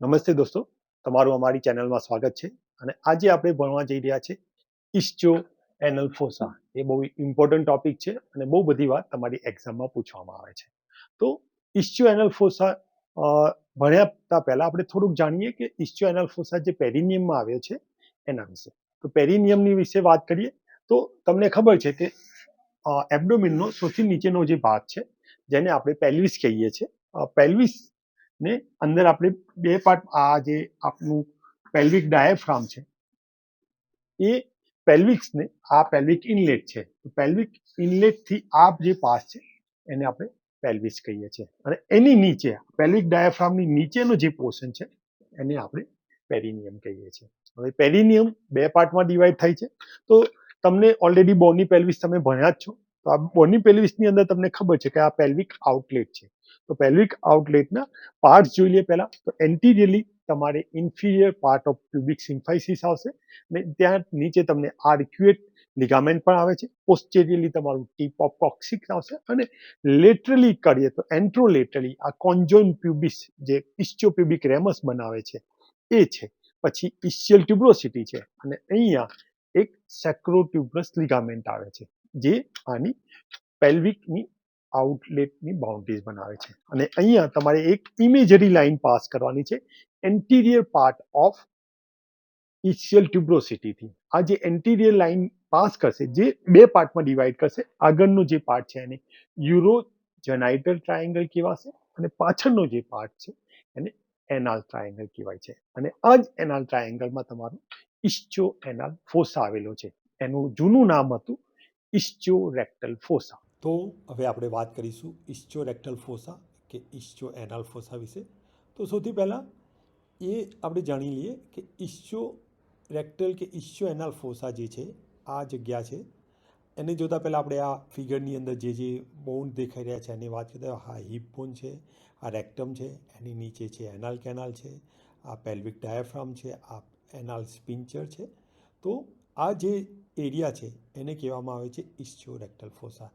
નમસ્તે દોસ્તો, તમારું અમારી ચેનલમાં સ્વાગત છે. અને આજે આપણે ભણવા જઈ રહ્યા છે ઇસ્ચો એનલ ફોસા. એ બહુ ઇમ્પોર્ટન્ટ ટોપિક છે અને બહુ બધી વાર તમારી એક્ઝામમાં પૂછવામાં આવે છે. તો ઇસ્ચો એનલ ફોસા ભણ્યા પહેલા આપણે થોડુંક જાણીએ કે ઇસ્ચો એનલ ફોસા જે પેરિનિયમમાં આવ્યો છે એના વિશે. તો પેરિનિયમની વિશે વાત કરીએ તો તમને ખબર છે કે એબ્ડોમિનનો સૌથી નીચેનો જે ભાગ છે જેને આપણે પેલ્વિસ કહીએ છીએ. પેલ્વિસ ને અંદર આપણે બે પાર્ટ, આ જે આપણું પેલ્વિક ડાયાફ્રામ છે એ પેલ્વિક્સને, આ પેલ્વિક ઇનલેટ છે, પેલ્વિક ઇનલેટ થી આ જે પાસ છે એને આપણે પેલ્વિસ કહીએ છીએ. અને એની નીચે પેલ્વિક ડાયાફ્રામની નીચેનો જે પોર્શન છે એને આપણે પેરિનિયમ કહીએ છીએ. હવે પેરિનિયમ બે પાર્ટમાં ડિવાઈડ થાય છે. તો તમને ઓલરેડી બોની પેલ્વિસ તમે ભણ્યા જ છો. તો આ બોની પેલ્વિસની અંદર તમને ખબર છે કે આ પેલ્વિક આઉટલેટ છે. તો પેલ્વિક આઉટલેટના પાર્ટ જોઈ લઈએ પહેલા. તો એન્ટિરિયરલી તમારે ઇન્ફિરિયર પાર્ટ ઓફ પ્યુબિક સિમ્ફાઇસિસ આવશે અને ત્યાં નીચે તમને આર્ક્યુએટ લિગામેન્ટ પણ આવે છે. પોસ્ટેરિયરલી તમારું ટીપ ઓફ કોક્સિક્સ આવશે અને લેટરલી કરીએ તો એન્ટ્રોલેટરલી આ કોન્જોઇન પ્યુબિસ જે ઇસ્ચિયોપ્યુબિક રેમસ બનાવે છે એ છે. પછી ઇસ્ચિયલ ટ્યુબ્રોસિટી છે અને અહીંયા એક સેક્રોટ્યુબ્રસ લિગામેન્ટ આવે છે જે આની પેલ્વિકની આઉટલેટની બાઉન્ડ્રીઝ બનાવે છે. અને અહીંયા તમારે એક ઇમેજરી લાઇન પાસ કરવાની છે એન્ટિરિયર પાર્ટ ઓફ ઇસ્ચિયલ ટ્યુબ્રોસિટીથી. આ જે એન્ટિરિયર લાઇન પાસ કરશે, જે બે પાર્ટમાં ડિવાઈડ કરશે, આગળનો જે પાર્ટ છે એને યુરોજેનાઇટલ ટ્રાયેંગલ કહેવાશે અને પાછળનો જે પાર્ટ છે એને એનાલ ટ્રાયેંગલ કહેવાય છે. અને આ જ એનાલ ટ્રાયેંગલમાં તમારું ઇસ્ચો એનાલ ફોસા આવેલો છે. એનું જૂનું નામ હતું ઇસ્ચો રેક્ટલ ફોસા. તો હવે આપણે વાત કરીશું ઇસ્ચો રેક્ટલ ફોસા કે ઇસ્ચો એનાલ ફોસા વિશે. તો સૌથી પહેલાં એ આપણે જાણી લઈએ કે ઇસ્ચો રેક્ટલ કે ઇસ્ચો એનાલ ફોસા જે છે આ જગ્યા છે. એને જોતાં પહેલાં આપણે આ ફિગરની અંદર જે બોન દેખાઈ રહ્યા છે એની વાત કરીએ તો આ હિપ બોન છે, આ રેક્ટમ છે, એની નીચે છે એનાલ કેનાલ છે, આ પેલ્વિક ડાયાફ્રામ છે, આ એનાલ સ્પિન્ચર છે. તો આ જે એરિયા છે એને કહેવામાં આવે છે ઇસ્ચો રેક્ટલ ફોસા.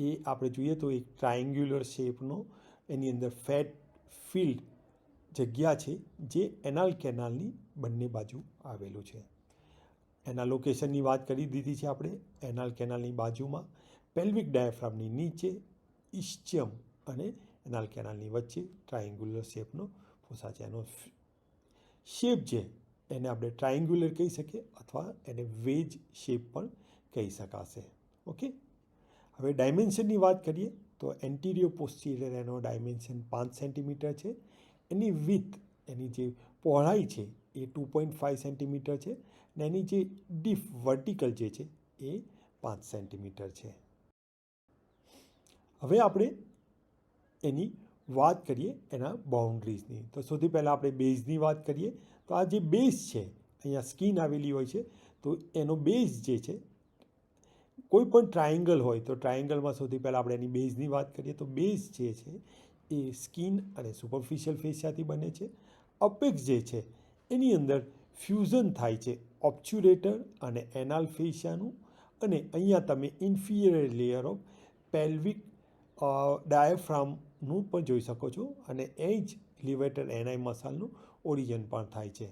એ આપણે જોઈએ તો એક ટ્રાયેન્ગ્યુલર શેપનો એની અંદર ફેટ ફિલ્ડ જગ્યા છે જે એનાલ કેનાલની બંને બાજુ આવેલું છે. એના લોકેશનની વાત કરી દીધી છે આપણે. એનાલ કેનાલની બાજુમાં, પેલ્વિક ડાયાફ્રામની નીચે, ઇસ્ચિયમ અને એનાલ કેનાલની વચ્ચે ટ્રાયેન્ગ્યુલર શેપનો ફોસા છે. એનો શેપ છે એને આપણે ટ્રાયેન્ગ્યુલર કહી શકીએ અથવા એને વેજ શેપ પણ કહી શકાશે. ઓકે, હવે ડાયમેન્શનની વાત કરીએ તો એન્ટિરિયર પોસ્ટિરિયર એનો ડાયમેન્શન 5 સેન્ટીમીટર છે. એની વિથ, એની જે પહોળાઈ છે એ 2.5 સેન્ટીમીટર છે અને એની જે ડીપ વર્ટિકલ જે છે એ 5 સેન્ટીમીટર છે. હવે આપણે એની વાત કરીએ એના બાઉન્ડ્રીઝની. તો સૌથી પહેલાં આપણે બેઝની વાત કરીએ તો આ જે બેઝ છે, અહીંયા સ્કિન આવેલી હોય છે, તો એનો બેઝ જે છે, કોઈ પણ ટ્રાયેંગલ હોય તો ટ્રાયેંગલમાં સૌથી પહેલાં આપણે એની બેઝની વાત કરીએ તો બેઝ જે છે એ સ્કિન અને સુપરફિશિયલ ફેશિયાથી બને છે. અપેક્સ જે છે એની અંદર ફ્યુઝન થાય છે ઓબ્ચ્યુરેટર અને એનાલ ફેશિયાનું. અને અહીંયા તમે ઇન્ફિરિયર લેયર ઓફ પેલ્વિક ડાયાફ્રામનું પણ જોઈ શકો છો અને એ જ લિવેટર એનાઈ મસલનું ઓરિજન પણ થાય છે.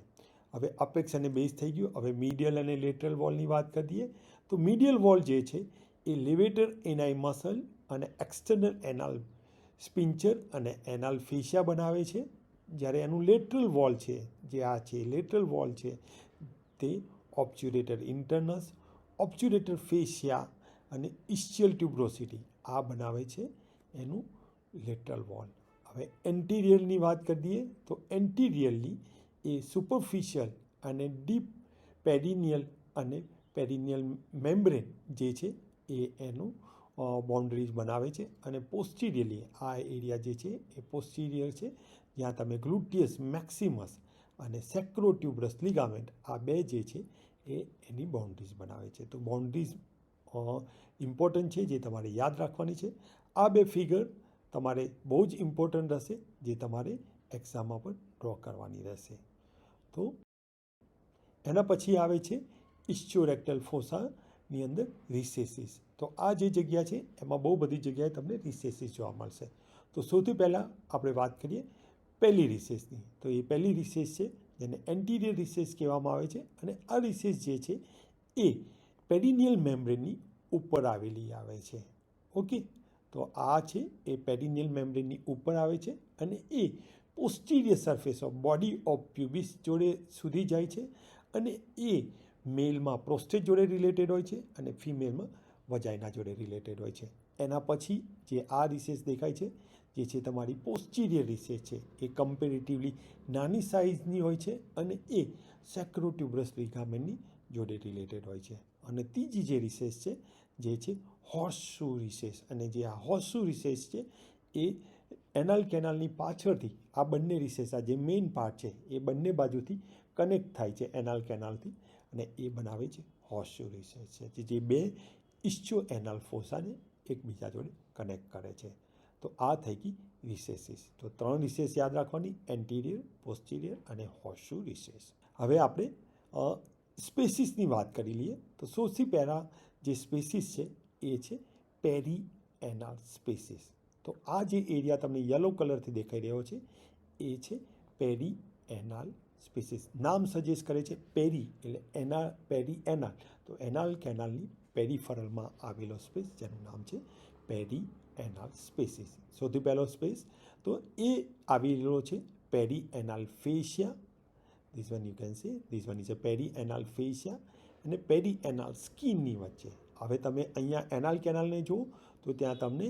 હવે અપેક્સ અને બેઝ થઈ ગયું. હવે મીડિયલ અને લેટરલ વોલની વાત કરીએ તો મીડિયલ વોલ જે છે એ લિવેટર એનાઈ મસલ અને એક્સટર્નલ એનાલ સ્પિન્ચર અને એનાલ ફેશિયા બનાવે છે. જ્યારે એનું લેટરલ વોલ છે, જે આ છે લેટરલ વોલ છે, તે ઓબ્ચ્યુરેટર ઇન્ટરનસ, ઓબ્ચ્યુરેટર ફેશિયા અને ઇસ્ચિયલ ટ્યુબ્રોસિટી આ બનાવે છે એનું લેટરલ વોલ. હવે એન્ટિરિયરની વાત કરીએ તો એન્ટિરિયરલી એ સુપરફિશિયલ અને ડીપ પેરિનિયલ અને પેરિનિયલ મેમ્બ્રેન જે છે એ એનું બાઉન્ડ્રીઝ બનાવે છે. અને પોસ્ટિરિયરલી આ એરિયા જે છે એ પોસ્ટિરિયર છે, જ્યાં તમે ગ્લુટિયસ મેક્સિમસ અને સેક્રોટ્યુબ્રસ લિગામેન્ટ આ બે જે છે એ એની બાઉન્ડ્રીઝ બનાવે છે. તો બાઉન્ડ્રીઝ ઇમ્પોર્ટન્ટ છે, જે તમારે યાદ રાખવાની છે. આ બે ફિગર તમારે બહુ જ ઇમ્પોર્ટન્ટ રહેશે, જે તમારે એક્ઝામમાં પણ ડ્રો કરવાની રહેશે. તો એના પછી આવે છે ઇસ્ચોરેક્ટલ ફોસાની અંદર રિસેસિસ. તો આ જે જગ્યા છે એમાં બહુ બધી જગ્યાએ તમને રિસેસિસ જોવા મળશે. તો સૌથી પહેલાં આપણે વાત કરીએ પહેલી રિસેસની. તો એ પહેલી રિસેસ છે જેને એન્ટિરિયર રિસેસ કહેવામાં આવે છે, અને આ રિસેસ જે છે એ પેરિનિયલ મેમ્બ્રેનની ઉપર આવેલી આવે છે. ઓકે, તો આ છે એ પેરિનિયલ મેમ્બ્રેનની ઉપર આવે છે, અને એ posterior surface of body of pubis જોડે સુધી જાય છે, અને એ મેલમાં પ્રોસ્ટેટ જોડે રિલેટેડ હોય છે અને ફિમેલમાં વજાઇના જોડે રિલેટેડ હોય છે. એના પછી જે આ રિસેસ દેખાય છે જે છે તમારી પોસ્ટિરિયર રિસેસ છે, એ કમ્પેરેટિવલી નાની સાઇઝની હોય છે, અને એ સેક્રોટ્યુબરસ લિગામેન્ટની જોડે રિલેટેડ હોય છે. અને ત્રીજી જે રિસેસ છે જે છે હોર્સશુ રિસેસ, અને જે આ હોર્સશુ રિસેસ છે એ એનાલ કેનાલની પાછળથી આ બંને રિસેસ, આ જે મેઇન પાર્ટ છે એ બંને બાજુથી કનેક્ટ થાય છે એનાલ કેનાલથી, અને એ બનાવે છે હોર્સશુ રિસેસ છે, જે બે ઇસ્ચો એનાલ ફોસાને એકબીજા જોડે કનેક્ટ કરે છે. તો આ થઈ ગઈ રિસેસીસ. તો 3 રિસેસ યાદ રાખવાની: એન્ટિરિયર, પોસ્ટિરિયર અને હોર્સશુ રિસેસ. હવે આપણે સ્પેસીસની વાત કરી લઈએ. તો સૌથી પહેલાં જે સ્પેસીસ છે એ છે પેરી એનાલ સ્પેસીસ. તો આ જે એરિયા તમને યલો કલરથી દેખાઈ રહ્યો છે એ છે પેરી એનાલ સ્પેસીસ. નામ સજેસ્ટ કરે છે પેરી એટલે પેરી એનાલ, તો એનાલ કેનાલની પેરીફરલમાં આવેલો સ્પેસ જેનું નામ છે પેરી એનાલ સ્પેસીસ. સૌથી પહેલો સ્પેસ તો એ આવેલો છે perianal fascia. This one you can see, this one is a perianal ફેશિયા, અને પેરી એનાલ સ્કિનની વચ્ચે. હવે તમે અહીંયા એનાલ કેનાલને જુઓ તો ત્યાં તમને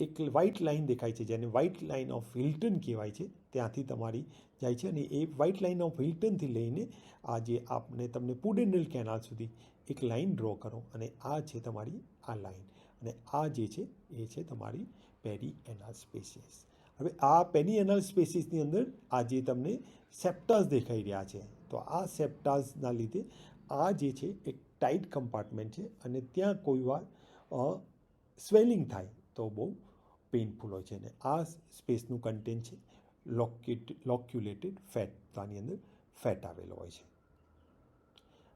એક વ્હાઇટ લાઇન દેખાય છે જેને વ્હાઇટ લાઇન ઓફ હિલ્ટન કહેવાય છે, ત્યાંથી તમારી જાય છે, અને એ વ્હાઇટ લાઇન ઓફ હિલ્ટનથી લઈને આ જે આપને તમને પુડેન્ડલ કેનાલ સુધી એક લાઇન ડ્રો કરો, અને આ છે તમારી આ લાઇન, અને આ જે છે એ છે તમારી પેરી એનાલ સ્પેસીસ. હવે આ પેરી એનાલ સ્પેસીસની અંદર આ જે તમને સેપ્ટાસ દેખાઈ રહ્યા છે, તો આ સેપ્ટાસના લીધે આ જે છે એક ટાઇટ કમ્પાર્ટમેન્ટ છે, અને ત્યાં કોઈ વાર સ્વેલિંગ થાય તો બહુ પેઇનફુલ હોય છે, અને આ સ્પેસનું કન્ટેન્ટ છે લોક્યુલેટેડ ફેટ. તો આની અંદર ફેટ આવેલો હોય છે.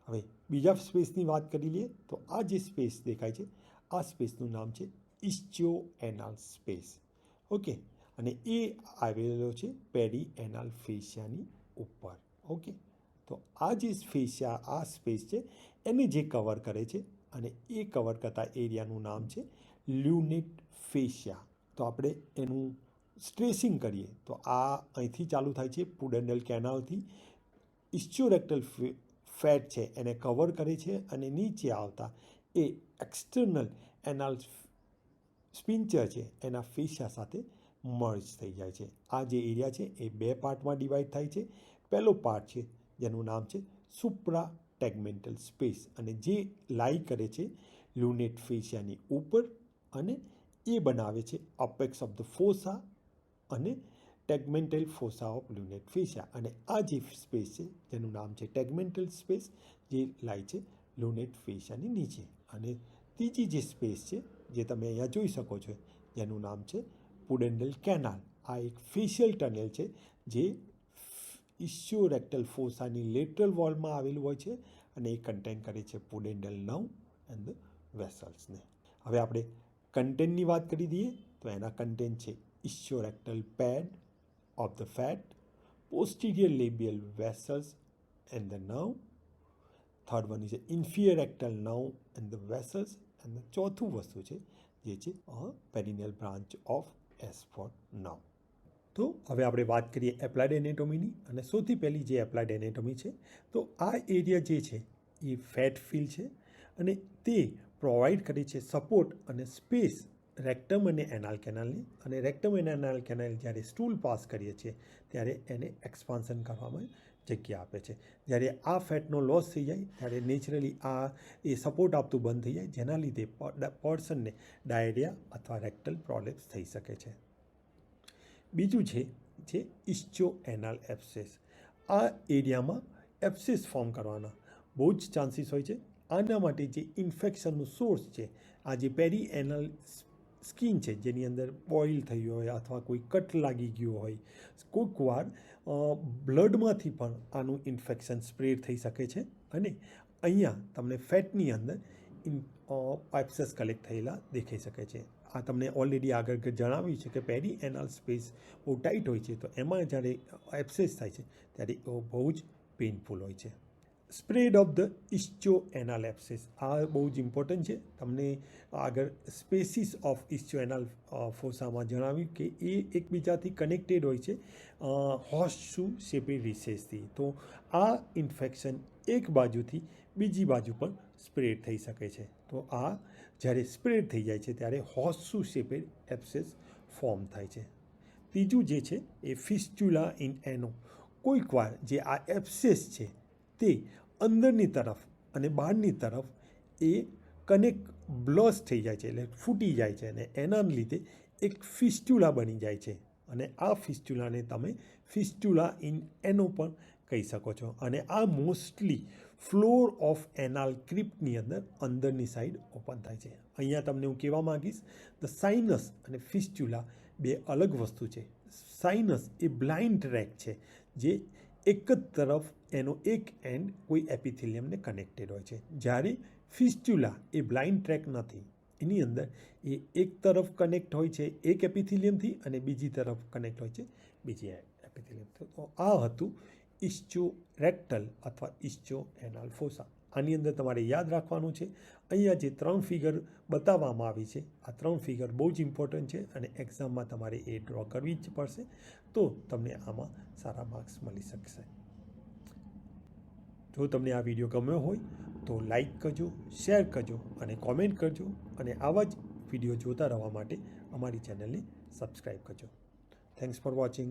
હવે બીજા સ્પેસની વાત કરી લઈએ તો આ જે સ્પેસ દેખાય છે આ સ્પેસનું નામ છે ઇસ્ચિયો એનાલ સ્પેસ. ઓકે, અને એ આવેલો છે પેરી એનાલ ફેશિયાની ઉપર. ઓકે, તો આ જે ફેશિયા, આ સ્પેસ છે એને જે કવર કરે છે, અને એ કવર કરતા એરિયાનું નામ છે લ્યુનેટ ફેશિયા. તો આપણે એનું સ્ટ્રેસિંગ કરીએ તો આ અહીંથી ચાલુ થાય છે પુડેન્ડલ કેનાલથી, ઇસ્ચિયોરેક્ટલ ફેટ છે એને કવર કરે છે, અને નીચે આવતા એ એક્સટર્નલ એનાલ સ્પિન્ચર છે એના ફેશિયા સાથે મર્જ થઈ જાય છે. આ જે એરિયા છે એ 2 પાર્ટમાં ડિવાઈડ થાય છે. પહેલો પાર્ટ છે જેનું નામ છે સુપ્રા ટેગમેન્ટલ સ્પેસ, અને જે લાઈ કરે છે લ્યુનેટ ફેશિયાની ઉપર, અને એ બનાવે છે અપેક્સ ઓફ ધ ફોસા અને ટેગમેન્ટલ ફોસા ઓફ લ્યુનેટ ફેશિયા. અને આ જે સ્પેસ છે જેનું નામ છે ટેગમેન્ટલ સ્પેસ, જે લાય છે લ્યુનેટ ફેશિયાની નીચે. અને ત્રીજી જે સ્પેસ છે જે તમે અહીંયા જોઈ શકો છો જેનું નામ છે પુડેન્ડલ કેનાલ. આ એક ફેશિયલ ટનલ છે જે ઇસ્ચિયોરેક્ટલ ફોસાની લેટરલ વોલમાં આવેલું હોય છે, અને એ કન્ટેન કરે છે પુડેન્ડલ નર્વ એન્ડ ધ વેસલ્સને. હવે આપણે કન્ટેન્ટની વાત કરી દઈએ તો એના કન્ટેન્ટ છે ischiorectal pad of the fat, posterior labial vessels and the nerve. Third one is inferior rectal nerve and the vessels. And the ચોથું વસ્તુ છે જે છે પેરિનિયલ બ્રાન્ચ ઓફ S4 nerve. તો હવે આપણે વાત કરીએ એપ્લાઇડ એનેટોમીની, અને સૌથી પહેલી જે એપ્લાઇડ એનેટોમી છે તો આ એરિયા જે છે એ ફેટ ફિલ છે, અને તે પ્રોવાઈડ કરે છે સપોર્ટ અને સ્પેસ રેક્ટમ અને એનાલ કેનાલની. અને રેક્ટમ અને એનાલ કેનાલ જ્યારે સ્ટૂલ પાસ કરીએ છીએ ત્યારે એને એક્સપાન્શન કરવામાં જગ્યા આપે છે. જ્યારે આ ફેટનો લોસ થઈ જાય ત્યારે નેચરલી એ સપોર્ટ આપતું બંધ થઈ જાય, જેના લીધે પર્સનને ડાયરિયા અથવા રેક્ટલ પ્રોલેપ્સ થઈ શકે છે. બીજું છે ઇસ્ચિયો એનાલ એબ્સેસ. આ એરિયામાં એબ્સેસ ફોર્મ કરવાના બહુ જ ચાન્સીસ હોય છે. આના માટે જે ઇન્ફેક્શનનું સોર્સ છે, આ જે પેરી એનલ સ્કિન છે જેની અંદર બોઇલ થઈ હોય અથવા કોઈ કટ લાગી ગયો હોય, કોઈક વાર બ્લડમાંથી પણ આનું ઇન્ફેક્શન સ્પ્રેડ થઈ શકે છે, અને અહીંયા તમને ફેટની અંદર એબ્સેસ કલેક્ટ થયેલા દેખાઈ શકે છે. આ તમને ઓલરેડી આગળ જણાવ્યું છે કે પેરી એનાલ સ્પેસ બહુ ટાઈટ હોય છે, તો એમાં જ્યારે એબ્સેસ થાય છે ત્યારે બહુ જ પેઇનફુલ હોય છે. સ્પ્રેડ ઓફ ધ ઇસ્ચો એનાલ એબ્સેસ, આ બહુ જ ઇમ્પોર્ટન્ટ છે. તમને આગળ સ્પેસીસ ઓફ ઇસ્ચો એનાલ ફોસામાં જણાવ્યું કે એ એકબીજાથી કનેક્ટેડ હોય છે હોર્સશુ શેપેડ રિસેસથી. તો આ ઇન્ફેક્શન એક બાજુથી બીજી બાજુ પણ સ્પ્રેડ થઈ શકે છે. તો આ જ્યારે સ્પ્રેડ થઈ જાય છે ત્યારે હોર્સશુ શેપેડ એબ્સેસ ફોર્મ થાય છે. ત્રીજું જે છે એ ફિસ્ચ્યુલા ઇન એનો. કોઈક વાર જે આ એબ્સેસ છે તે અંદરની તરફ અને બહારની તરફ એ બ્લસ થઈ જાય છે, એટલે ફૂટી જાય છે, અને એના લીધે એક ફિસ્ચ્યુલા બની જાય છે. અને આ ફિસ્ચ્યુલાને તમે ફિસ્ચ્યુલા ઇન એનો પણ કહી શકો છો. અને આ મોસ્ટલી ફ્લોર ઓફ એનાલ ક્રિપ્ટની અંદરની સાઈડ ઓપન થાય છે. અહીંયા તમને હું કહેવા માંગીશ, ધ સાઇનસ અને ફિસ્ચ્યુલા બે અલગ વસ્તુ છે. સાઇનસ એ બ્લાઇન્ડ ટ્રેક છે, જે એક જ તરફ એનો એક એન્ડ કોઈ એપિથેલિયમને કનેક્ટેડ હોય છે. જ્યારે ફિસ્ચ્યુલા એ બ્લાઇન્ડ ટ્રેક નથી, એની અંદર એ એક તરફ કનેક્ટ હોય છે એક એપિથેલિયમથી અને બીજી તરફ કનેક્ટ હોય છે બીજી એપિથેલિયમથી. તો આ હતું ઇસ્ચો રેક્ટલ અથવા ઇસ્ચો એનાલ ફોસા. આની અંદર તમારે યાદ રાખવાનું છે, અહીંયા જે 3 ફિગર બતાવવામાં આવી છે, આ 3 ફિગર બહુ જ ઇમ્પોર્ટન્ટ છે અને એક્ઝામમાં તમારે એ ડ્રો કરવી જ પડશે, તો તમને આમાં સારા માર્ક્સ મળી શકશે. જો તમને આ વિડીયો ગમ્યો હોય તો લાઈક કરજો, શેર કરજો અને કોમેન્ટ કરજો, અને આવા જ વિડીયો જોતા રહેવા માટે અમારી ચેનલને સબસ્ક્રાઈબ કરજો. Thanks for watching.